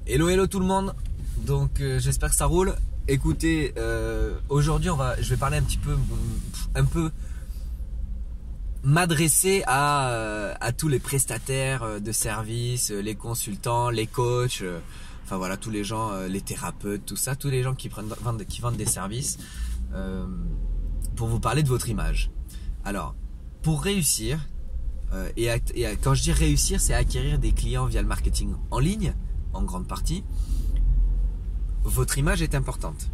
Hello hello tout le monde. Donc j'espère que ça roule. Écoutez, aujourd'hui je vais parler un peu m'adresser à tous les prestataires de services, les consultants, les coachs, enfin voilà, tous les gens, les thérapeutes, tout ça, tous les gens qui vendent des services, pour vous parler de votre image. Alors, pour réussir, quand je dis réussir, c'est acquérir des clients via le marketing en ligne, en grande partie, votre image est importante.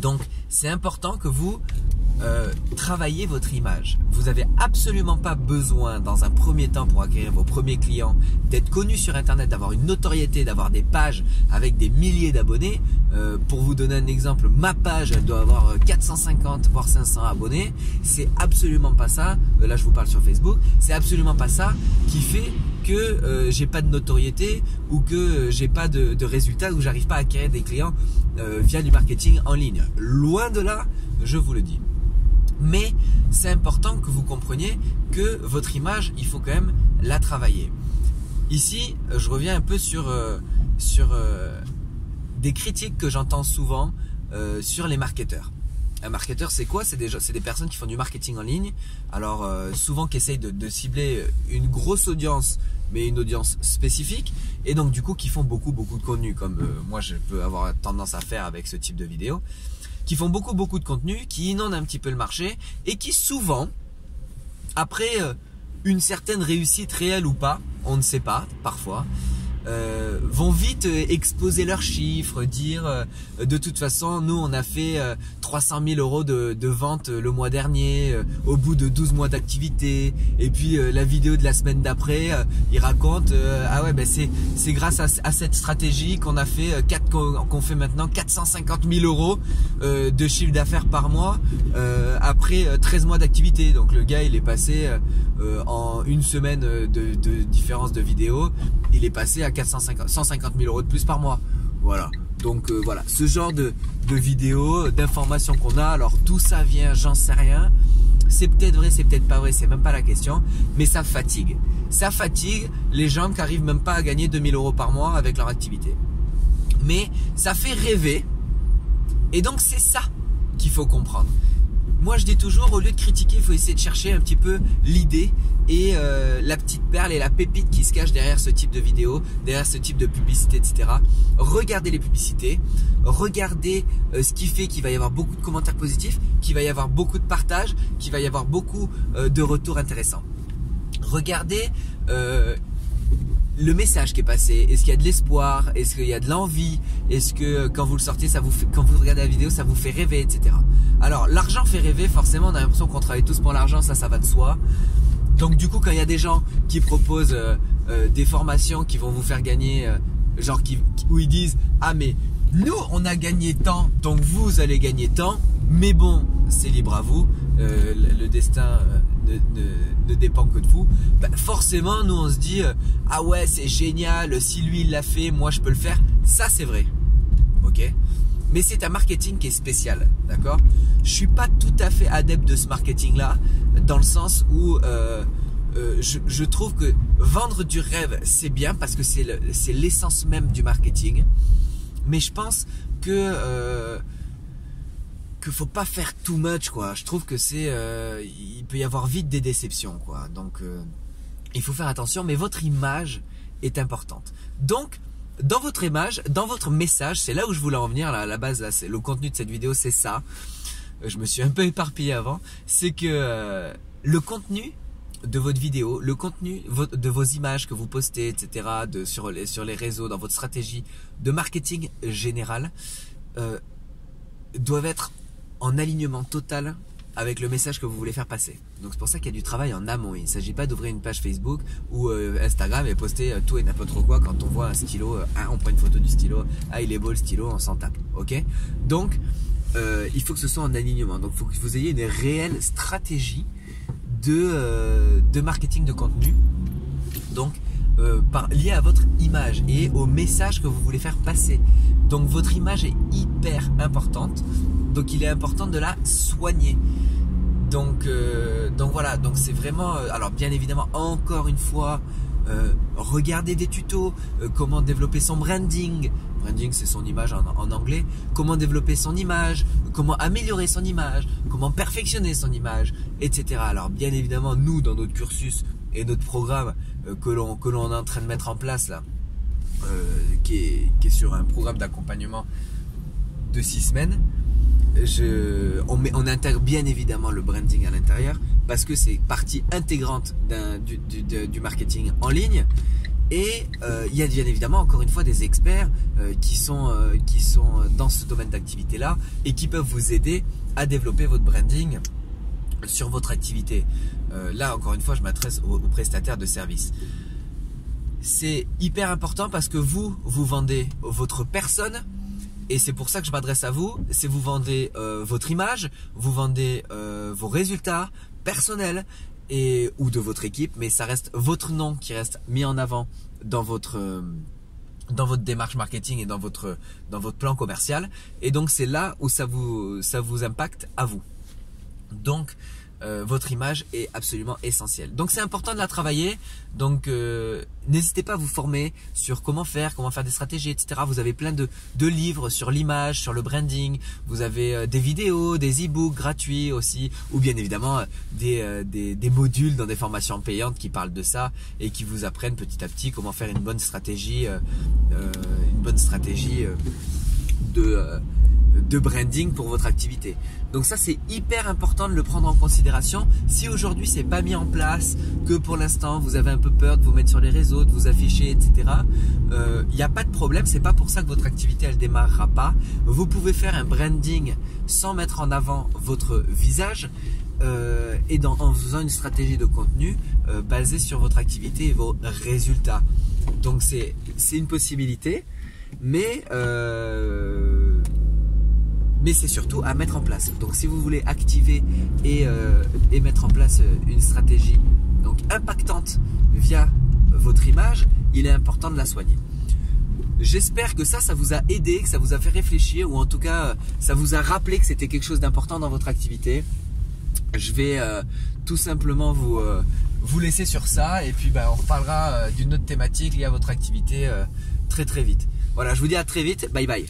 Donc, c'est important que vous travaillez votre image. Vous n'avez absolument pas besoin, dans un premier temps, pour acquérir vos premiers clients, d'être connu sur Internet, d'avoir une notoriété, d'avoir des pages avec des milliers d'abonnés. Pour vous donner un exemple, ma page, elle doit avoir 450 voire 500 abonnés. C'est absolument pas ça. Là, je vous parle sur Facebook. C'est absolument pas ça qui fait que j'ai pas de notoriété ou que j'ai pas de résultats, ou j'arrive pas à acquérir des clients via du marketing en ligne. Loin de là, je vous le dis. Mais c'est important que vous compreniez que votre image, il faut quand même la travailler. Ici, je reviens un peu sur des critiques que j'entends souvent sur les marketeurs. Un marketeur, c'est quoi? C'est des personnes qui font du marketing en ligne. Alors, souvent qui essayent de cibler une grosse audience, mais une audience spécifique. Et donc, du coup, qui font beaucoup de contenu, comme moi, je peux avoir tendance à faire avec ce type de vidéo. Qui font beaucoup de contenu, qui inondent un petit peu le marché et qui souvent, après une certaine réussite réelle ou pas, on ne sait pas, parfois, vont vite exposer leurs chiffres, dire de toute façon nous on a fait 300 000 € de vente le mois dernier au bout de 12 mois d'activité, et puis la vidéo de la semaine d'après il raconte ah ouais, ben c'est grâce à cette stratégie qu'on a fait qu'on fait maintenant 450 000 € de chiffre d'affaires par mois après 13 mois d'activité. Donc le gars il est passé en une semaine de différence de vidéo, il est passé à 150 000 € de plus par mois. Voilà. Donc voilà, ce genre de vidéos, d'informations qu'on a. Alors d'où ça vient, j'en sais rien. C'est peut-être vrai, c'est peut-être pas vrai, c'est même pas la question. Mais ça fatigue. Ça fatigue les gens qui arrivent même pas à gagner 2000 € par mois avec leur activité. Mais ça fait rêver. Et donc c'est ça qu'il faut comprendre. Moi je dis toujours, au lieu de critiquer, il faut essayer de chercher un petit peu l'idée et la petite perle et la pépite qui se cache derrière ce type de vidéo, derrière ce type de publicité, etc. Regardez les publicités, regardez ce qui fait qu'il va y avoir beaucoup de commentaires positifs, qu'il va y avoir beaucoup de partages, qu'il va y avoir beaucoup de retours intéressants. Regardez le message qui est passé. Est-ce qu'il y a de l'espoir? Est-ce qu'il y a de l'envie? Est-ce que quand vous le sortez, quand vous regardez la vidéo, ça vous fait rêver, etc. Alors, l'argent fait rêver, forcément, on a l'impression qu'on travaille tous pour l'argent, ça va de soi. Donc du coup, quand il y a des gens qui proposent des formations qui vont vous faire gagner, où ils disent « Ah mais nous, on a gagné tant, donc vous allez gagner tant, mais bon, c'est libre à vous, le destin ne dépend que de vous. » Forcément, nous on se dit « Ah ouais, c'est génial, si lui il l'a fait, moi je peux le faire. » Ça c'est vrai, ok? Mais c'est un marketing qui est spécial, d'accord? Je suis pas tout à fait adepte de ce marketing-là, dans le sens où je trouve que vendre du rêve, c'est bien parce que c'est l'essence même du marketing. Mais je pense que faut pas faire too much, quoi. Je trouve que il peut y avoir vite des déceptions, quoi. Donc il faut faire attention, mais votre image est importante. Donc dans votre image, dans votre message, c'est là où je voulais en venir, là, à la base, là, le contenu de cette vidéo, c'est ça. Je me suis un peu éparpillé avant. C'est que le contenu de votre vidéo, le contenu de vos images que vous postez, etc., sur les réseaux, dans votre stratégie de marketing général, doivent être en alignement total avec le message que vous voulez faire passer. Donc c'est pour ça qu'il y a du travail en amont. Il ne s'agit pas d'ouvrir une page Facebook ou Instagram et poster tout et n'importe quoi quand on voit un stylo, on prend une photo du stylo, il est beau le stylo, on s'en tape, ok? Donc il faut que ce soit en alignement. Donc il faut que vous ayez une réelle stratégie de marketing de contenu, donc lié à votre image et au message que vous voulez faire passer. Donc votre image est hyper importante, donc il est important de la soigner. Donc voilà, donc c'est vraiment, alors bien évidemment, encore une fois, regarder des tutos, comment développer son branding. Branding, c'est son image en anglais. Comment développer son image, comment améliorer son image, comment perfectionner son image, etc. Alors bien évidemment, nous, dans notre cursus et notre programme que l'on est en train de mettre en place là, qui est sur un programme d'accompagnement de 6 semaines, on intègre bien évidemment le branding à l'intérieur parce que c'est partie intégrante du marketing en ligne. Et il y a bien évidemment encore une fois des experts qui sont dans ce domaine d'activité là et qui peuvent vous aider à développer votre branding sur votre activité. Là encore une fois, je m'adresse aux prestataires de services. C'est hyper important parce que vous vendez votre personne. Et c'est pour ça que je m'adresse à vous, c'est vous vendez votre image, vous vendez vos résultats personnels ou de votre équipe, mais ça reste votre nom qui reste mis en avant dans votre démarche marketing et dans votre plan commercial. Et donc c'est là où ça vous impacte à vous. Donc votre image est absolument essentielle. Donc c'est important de la travailler. Donc n'hésitez pas à vous former sur comment faire des stratégies, etc. Vous avez plein de livres sur l'image, sur le branding. Vous avez des vidéos, des e-books gratuits aussi, ou bien évidemment des modules dans des formations payantes qui parlent de ça et qui vous apprennent petit à petit comment faire une bonne stratégie de branding pour votre activité. Donc ça, c'est hyper important de le prendre en considération. Si aujourd'hui c'est pas mis en place, que pour l'instant vous avez un peu peur de vous mettre sur les réseaux, de vous afficher, etc. Il n'y a pas de problème. C'est pas pour ça que votre activité elle démarrera pas. Vous pouvez faire un branding sans mettre en avant votre visage et en faisant une stratégie de contenu basée sur votre activité et vos résultats. Donc c'est une possibilité, mais c'est surtout à mettre en place. Donc si vous voulez activer et mettre en place une stratégie donc impactante via votre image, il est important de la soigner. J'espère que ça vous a aidé, que ça vous a fait réfléchir, ou en tout cas ça vous a rappelé que c'était quelque chose d'important dans votre activité. Je vais tout simplement vous laisser sur ça, et puis on reparlera d'une autre thématique liée à votre activité très vite. Voilà, je vous dis à très vite, bye bye.